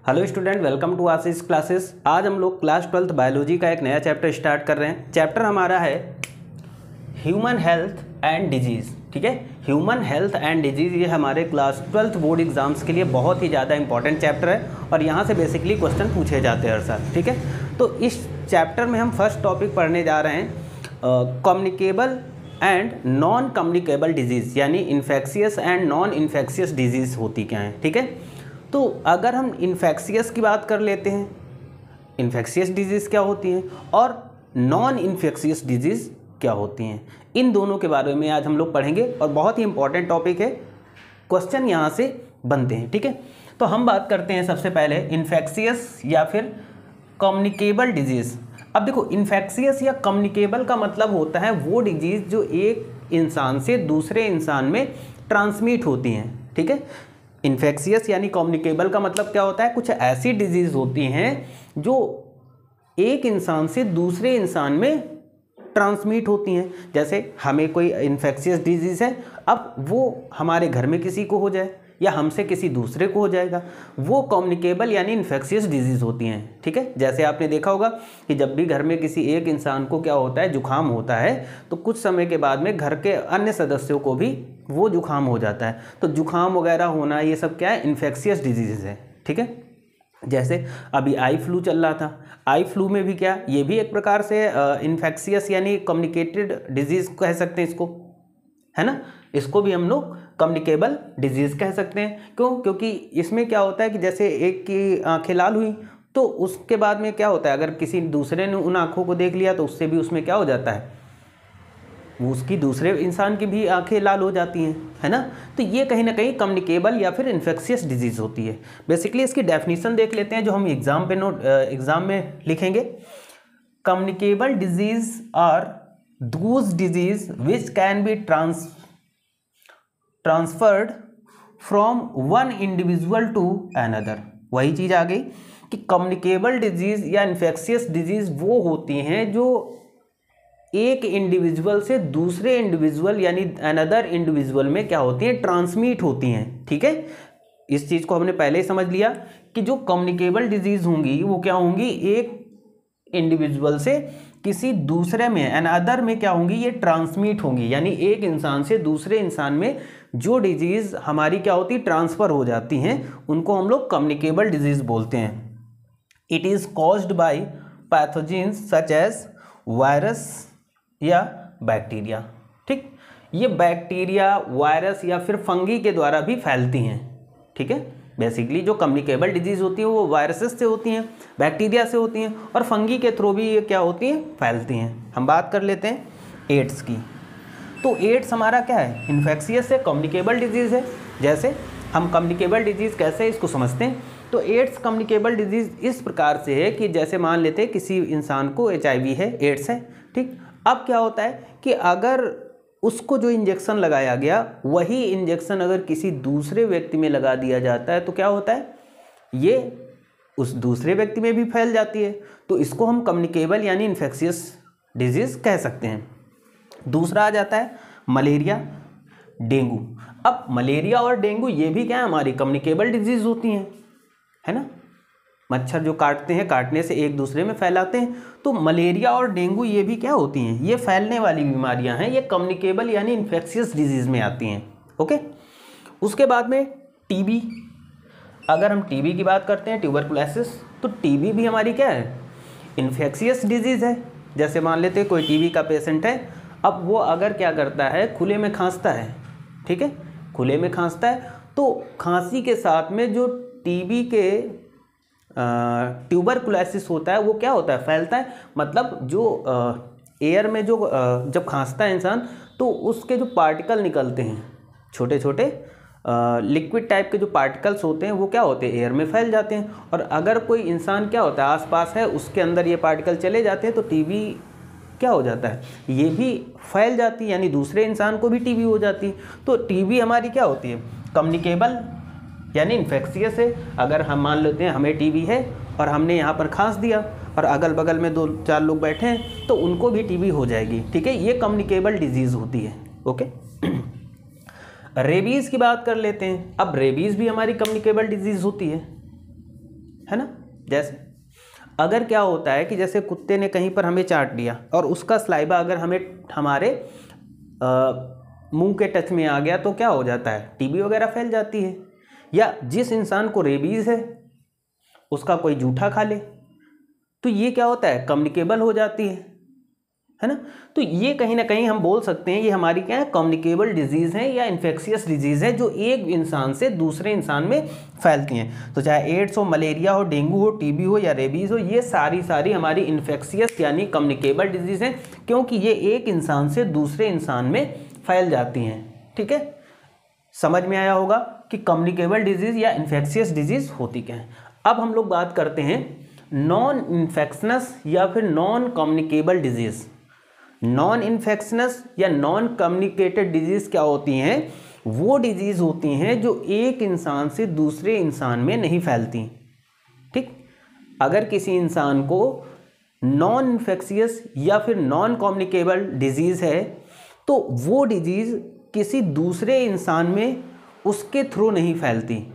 Hello student, welcome to Ashish classes. आज हम लोग क्लास 12th बायोलॉजी का एक नया चैप्टर स्टार्ट कर रहे हैं। चैप्टर हमारा है ह्यूमन हेल्थ एंड डिजीज़। ठीक है, ह्यूमन हेल्थ एंड डिजीज़ ये हमारे क्लास 12th बोर्ड एग्जाम्स के लिए बहुत ही ज़्यादा इंपॉर्टेंट चैप्टर है और यहाँ से बेसिकली क्वेश्चन पूछे जाते हैं हर साल। ठीक है, तो इस चैप्टर में हम फर्स्ट टॉपिक पढ़ने जा रहे हैं communicable and non communicable disease, यानी infectious and non infectious disease होती क्या है। ठीक है, तो अगर हम इन्फेक्शियस की बात कर लेते हैं, इन्फेक्शियस डिजीज़ क्या होती हैं और नॉन इन्फेक्शियस डिजीज़ क्या होती हैं, इन दोनों के बारे में आज हम लोग पढ़ेंगे और बहुत ही इंपॉर्टेंट टॉपिक है, क्वेश्चन यहाँ से बनते हैं। ठीक है, तो हम बात करते हैं सबसे पहले इन्फेक्शियस या फिर कम्युनिकेबल डिजीज़। अब देखो, इन्फेक्शियस या कम्युनिकेबल का मतलब होता है वो डिजीज़ जो एक इंसान से दूसरे इंसान में ट्रांसमिट होती हैं। ठीक है, इन्फेक्शियस यानी कम्युनिकेबल का मतलब क्या होता है, कुछ ऐसी डिजीज़ होती हैं जो एक इंसान से दूसरे इंसान में ट्रांसमिट होती हैं। जैसे हमें कोई इन्फेक्शियस डिजीज़ है, अब वो हमारे घर में किसी को हो जाए या हमसे किसी दूसरे को हो जाएगा, वो कम्युनिकेबल यानी इन्फेक्शियस डिजीज़ होती हैं। ठीक है, जैसे आपने देखा होगा कि जब भी घर में किसी एक इंसान को क्या होता है, जुखाम होता है, तो कुछ समय के बाद में घर के अन्य सदस्यों को भी वो जुखाम हो जाता है। तो जुखाम वगैरह होना ये सब क्या है, इन्फेक्शियस डिजीज़ है। ठीक है, जैसे अभी आई फ्लू चल रहा था, आई फ्लू में भी क्या, ये भी एक प्रकार से इन्फेक्शियस यानी कम्युनिकेटेड डिजीज़ कह सकते हैं इसको, है ना। इसको भी हम लोग कम्युनिकेबल डिजीज़ कह सकते हैं। क्यों? क्योंकि इसमें क्या होता है कि जैसे एक की आंखें लाल हुई तो उसके बाद में क्या होता है, अगर किसी दूसरे ने उन आँखों को देख लिया तो उससे भी उसमें क्या हो जाता है, वो उसकी दूसरे इंसान की भी आंखें लाल हो जाती हैं, है ना। तो ये कहीं ना कहीं कम्युनिकेबल या फिर इन्फेक्शियस डिजीज़ होती है। बेसिकली इसकी डेफिनेशन देख लेते हैं जो हम एग्जाम में लिखेंगे। Communicable disease are those disease which can be transferred from one individual to another. वही चीज़ आ गई कि कम्युनिकेबल डिजीज़ या इन्फेक्शियस डिजीज़ वो होती हैं जो एक इंडिविजुअल से दूसरे इंडिविजुअल यानी अनदर इंडिविजुअल में क्या होती हैं, ट्रांसमिट होती हैं। ठीक है, इस चीज़ को हमने पहले ही समझ लिया कि जो कम्युनिकेबल डिजीज़ होंगी वो क्या होंगी, एक इंडिविजुअल से किसी दूसरे में अनदर में क्या होंगी, ये ट्रांसमिट होंगी, यानी एक इंसान से दूसरे इंसान में जो डिजीज़ हमारी क्या होती, ट्रांसफ़र हो जाती हैं, उनको हम लोग कम्युनिकेबल डिजीज़ बोलते हैं। It is caused by pathogens such as virus या बैक्टीरिया। ठीक, ये बैक्टीरिया, वायरस या फिर फंगी के द्वारा भी फैलती हैं। ठीक है, बेसिकली जो कम्युनिकेबल डिजीज़ होती है वो वायरसेस से होती हैं, बैक्टीरिया से होती हैं और फंगी के थ्रू भी ये क्या होती हैं, फैलती हैं। हम बात कर लेते हैं एड्स की। तो एड्स हमारा क्या है, इन्फेक्शियस है, कम्युनिकेबल डिजीज़ है। जैसे हम कम्युनिकेबल डिजीज़ कैसे इसको समझते हैं, तो एड्स कम्युनिकेबल डिजीज़ इस प्रकार से है कि जैसे मान लेते हैं किसी इंसान को HIV है, एड्स है। ठीक, अब क्या होता है कि अगर उसको जो इंजेक्शन लगाया गया वही इंजेक्शन अगर किसी दूसरे व्यक्ति में लगा दिया जाता है तो क्या होता है, ये उस दूसरे व्यक्ति में भी फैल जाती है। तो इसको हम कम्युनिकेबल यानी इन्फेक्शियस डिजीज़ कह सकते हैं। दूसरा आ जाता है मलेरिया, डेंगू। अब मलेरिया और डेंगू ये भी क्या है, हमारी कम्युनिकेबल डिजीज़ होती हैं, है ना। मच्छर जो काटते हैं, काटने से एक दूसरे में फैलाते हैं। तो मलेरिया और डेंगू ये भी क्या होती हैं, ये फैलने वाली बीमारियां हैं, ये कम्युनिकेबल यानी इन्फेक्शियस डिजीज़ में आती हैं। ओके, उसके बाद में टीबी। अगर हम टीबी की बात करते हैं, ट्यूबरकुलोसिस, तो टीबी भी हमारी क्या है, इन्फेक्शियस डिजीज़ है। जैसे मान लेते हैं कोई टीबी का पेशेंट है, अब वो अगर क्या करता है, खुले में खांसता है। ठीक है, खुले में खांसता है तो खांसी के साथ में जो टीबी के ट्यूबरकुलोसिस होता है वो क्या होता है, फैलता है। मतलब जो एयर में जो जब खांसता है इंसान तो उसके जो पार्टिकल निकलते हैं, छोटे छोटे लिक्विड टाइप के जो पार्टिकल्स होते हैं वो क्या होते हैं, एयर में फैल जाते हैं। और अगर कोई इंसान क्या होता है आसपास है, उसके अंदर ये पार्टिकल चले जाते हैं तो टीबी क्या हो जाता है, ये भी फैल जाती है, यानी दूसरे इंसान को भी टीबी हो जाती है। तो टीबी हमारी क्या होती है, कम्युनिकेबल यानी इन्फेक्शियस है। अगर हम मान लेते हैं हमें टीबी है और हमने यहाँ पर खांस दिया और अगल बगल में 2-4 लोग बैठे हैं तो उनको भी टीबी हो जाएगी। ठीक है, ये कम्युनिकेबल डिजीज़ होती है। ओके, रेबीज़ की बात कर लेते हैं। अब रेबीज़ भी हमारी कम्युनिकेबल डिजीज़ होती है। है ना। जैसे अगर क्या होता है कि जैसे कुत्ते ने कहीं पर हमें चाट लिया और उसका सलाइवा अगर हमें हमारे मुंह के टच में आ गया तो क्या हो जाता है, टीबी वगैरह फैल जाती है। या जिस इंसान को रेबीज़ है उसका कोई जूठा खा ले तो ये क्या होता है, कम्युनिकेबल हो जाती है ना। तो ये कहीं ना कहीं हम बोल सकते हैं ये हमारी क्या है, कम्युनिकेबल डिजीज़ है या इन्फेक्शियस डिजीज़ है जो एक इंसान से दूसरे इंसान में फैलती हैं। तो चाहे एड्स हो, मलेरिया हो, डेंगू हो, टीबी हो या रेबीज़ हो, ये सारी हमारी इन्फेक्शियस यानी कम्युनिकेबल डिजीज़ हैं क्योंकि ये एक इंसान से दूसरे इंसान में फैल जाती हैं। ठीक है, समझ में आया होगा कि कम्युनिकेबल डिजीज़ या इन्फेक्शियस डिजीज़ होती क्या है। अब हम लोग बात करते हैं नॉन इन्फेक्शनस या फिर non communicable disease. Non infections या नॉन कम्युनिकेटेड डिजीज़ क्या होती हैं, वो डिजीज़ होती हैं जो एक इंसान से दूसरे इंसान में नहीं फैलती। ठीक, अगर किसी इंसान को नॉन इन्फेक्शियस या फिर नॉन कम्युनिकेबल डिजीज़ है तो वो डिजीज़ किसी दूसरे इंसान में उसके थ्रू नहीं फैलती।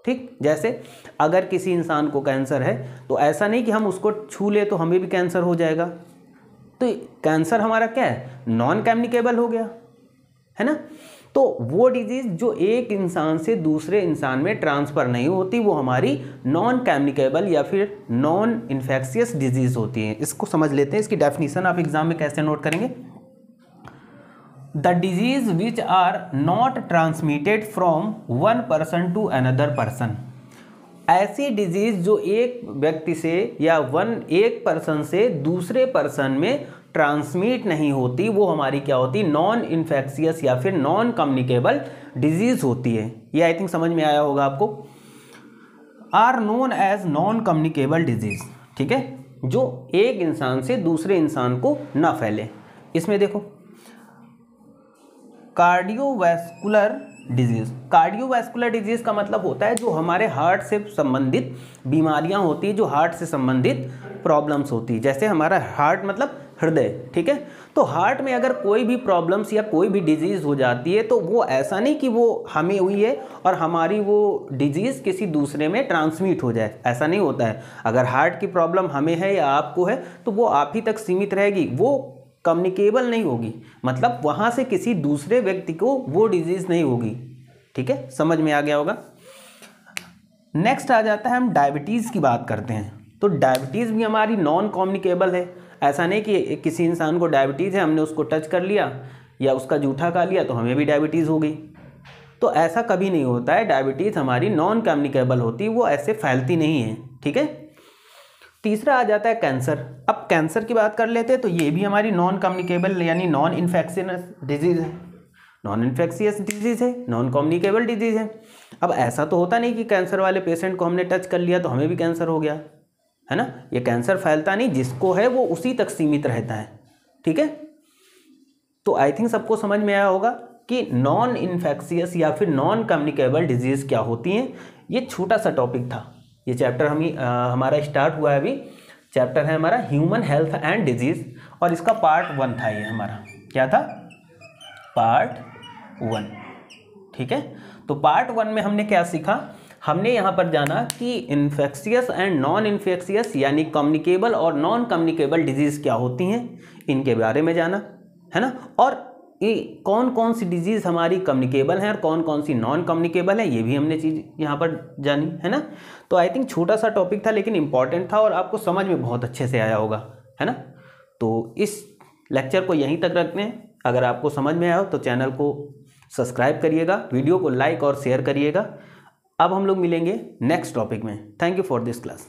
ठीक, जैसे अगर किसी इंसान को कैंसर है तो ऐसा नहीं कि हम उसको छू ले तो हमें भी कैंसर हो जाएगा, तो कैंसर हमारा क्या है, नॉन कम्युनिकेबल हो गया, है ना। तो वो डिजीज़ जो एक इंसान से दूसरे इंसान में ट्रांसफ़र नहीं होती वो हमारी नॉन कम्युनिकेबल या फिर नॉन इन्फेक्शियस डिजीज़ होती है। इसको समझ लेते हैं, इसकी डेफिनेशन आप एग्जाम में कैसे नोट करेंगे। The disease which are not transmitted from one person to another person, ऐसी डिजीज़ जो एक व्यक्ति से या एक पर्सन से दूसरे पर्सन में ट्रांसमिट नहीं होती वो हमारी क्या होती, नॉन इन्फेक्शियस या फिर नॉन कम्युनिकेबल डिजीज़ होती है। ये आई थिंक समझ में आया होगा आपको। Are known as non communicable disease, ठीक है, जो एक इंसान से दूसरे इंसान को ना फैले। इसमें देखो कार्डियोवैस्कुलर डिजीज़, कार्डियोवैस्कुलर डिजीज़ का मतलब होता है जो हमारे हार्ट से संबंधित बीमारियां होती है, जो हार्ट से संबंधित प्रॉब्लम्स होती है। जैसे हमारा हार्ट मतलब हृदय, ठीक है, तो हार्ट में अगर कोई भी प्रॉब्लम्स या कोई भी डिजीज़ हो जाती है तो वो ऐसा नहीं कि वो हमें हुई है और हमारी वो डिजीज़ किसी दूसरे में ट्रांसमिट हो जाए, ऐसा नहीं होता है। अगर हार्ट की प्रॉब्लम हमें है या आपको है तो वो आप ही तक सीमित रहेगी, वो कम्युनिकेबल नहीं होगी, मतलब वहाँ से किसी दूसरे व्यक्ति को वो डिजीज़ नहीं होगी। ठीक है, समझ में आ गया होगा। नेक्स्ट आ जाता है, हम डायबिटीज़ की बात करते हैं। तो डायबिटीज़ भी हमारी नॉन कम्युनिकेबल है। ऐसा नहीं कि किसी इंसान को डायबिटीज़ है, हमने उसको टच कर लिया या उसका जूठा खा लिया तो हमें भी डायबिटीज़ हो गई, तो ऐसा कभी नहीं होता है। डायबिटीज़ हमारी नॉन कम्युनिकेबल होती है, वो ऐसे फैलती नहीं है। ठीक है, तीसरा आ जाता है कैंसर। अब कैंसर की बात कर लेते हैं तो ये भी हमारी नॉन कम्युनिकेबल यानी नॉन इन्फेक्शियस डिजीज़ है, नॉन इन्फेक्शियस डिजीज़ है, नॉन कम्युनिकेबल डिजीज़ है। अब ऐसा तो होता नहीं कि कैंसर वाले पेशेंट को हमने टच कर लिया तो हमें भी कैंसर हो गया, है ना। ये कैंसर फैलता नहीं, जिसको है वो उसी तक सीमित रहता है। ठीक है, तो आई थिंक सबको समझ में आया होगा कि नॉन इन्फेक्शियस या फिर नॉन कम्युनिकेबल डिजीज़ क्या होती हैं। ये छोटा सा टॉपिक था, ये चैप्टर हमारा स्टार्ट हुआ है अभी। चैप्टर है हमारा ह्यूमन हेल्थ एंड डिजीज़ और इसका पार्ट 1 था। ये हमारा क्या था, पार्ट 1। ठीक है, तो पार्ट 1 में हमने क्या सीखा, हमने यहाँ पर जाना कि इन्फेक्शियस एंड नॉन इन्फेक्शियस यानी कम्युनिकेबल और नॉन कम्युनिकेबल डिजीज़ क्या होती हैं, इनके बारे में जाना, है ना। और ये कौन कौन सी डिजीज़ हमारी कम्युनिकेबल हैं और कौन कौन सी नॉन कम्युनिकेबल है, ये भी हमने चीज़ यहाँ पर जानी, है ना। तो आई थिंक छोटा सा टॉपिक था लेकिन इंपॉर्टेंट था और आपको समझ में बहुत अच्छे से आया होगा, है ना। तो इस लेक्चर को यहीं तक रखते हैं। अगर आपको समझ में आया हो तो चैनल को सब्सक्राइब करिएगा, वीडियो को लाइक और शेयर करिएगा। अब हम लोग मिलेंगे नेक्स्ट टॉपिक में। Thank you for this class.